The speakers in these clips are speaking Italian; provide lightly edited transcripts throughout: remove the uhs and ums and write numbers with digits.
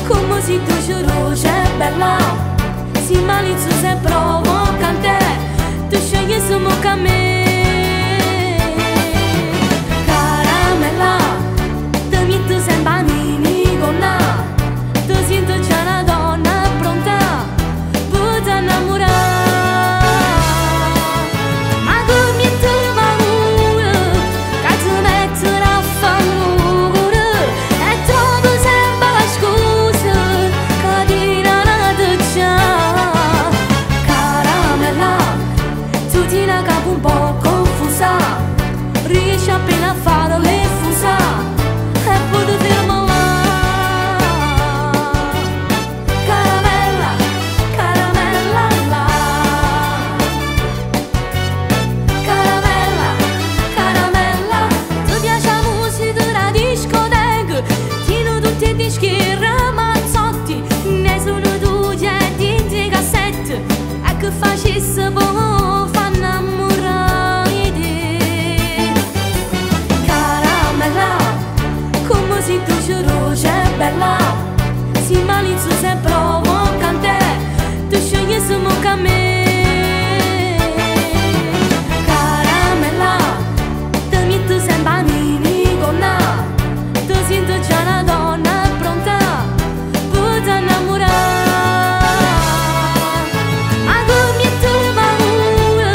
come si tu giuro è bella, si maliziosa e provocante, tu scegli solo che me. Caramella, dammi tu sembra mini gonna, tu sento già una donna pronta, per innamorare. Ma come tu paura, che tu metterai a favore, e trovo sempre la scusa, che diranno già. Caramella, tu ti la capo un po' confusa, riesci appena a fare le fusa, e poi ti fermo là. Caramella, caramella là. Caramella, caramella, ti piace la musica della discoteca, tino tutti i dischi ramazzotti, ne sono due di cassette, e che facesse buono fa innamorare di. Caramella, come si tu giuro è bella, si maliziosa e provocante, tu scegli solo che me. Caramella, dammi tu sembra mini gonna, tu sento già una donna pronta, per innamorare. Ma come tu paura,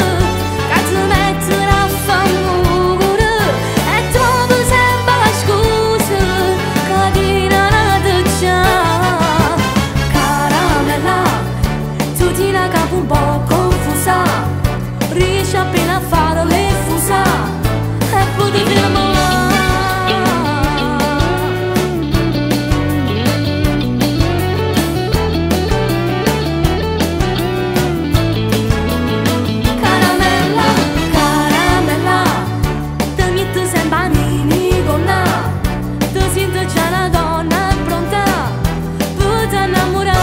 che tu metterai a favore, e trovo sempre la scusa, che diranno già. Caramella, tu ti la capo un po' confusa, riesci appena a fare le fusa, e poi ti fermo là. Caramella, caramella, dammi tu sembra mini gonna, tu sento già una donna pronta, per innamorare.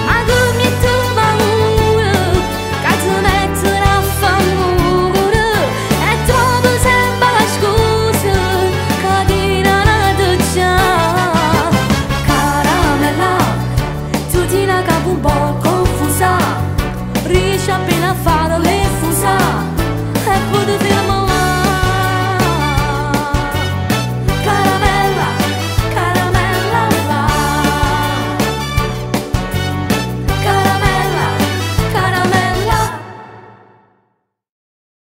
Ma come tu paura, che tu metterai a favore, e trovo sempre la scusa, che diranno già. Caramella, tu ti la capo un po' confusa, riesci appena a fare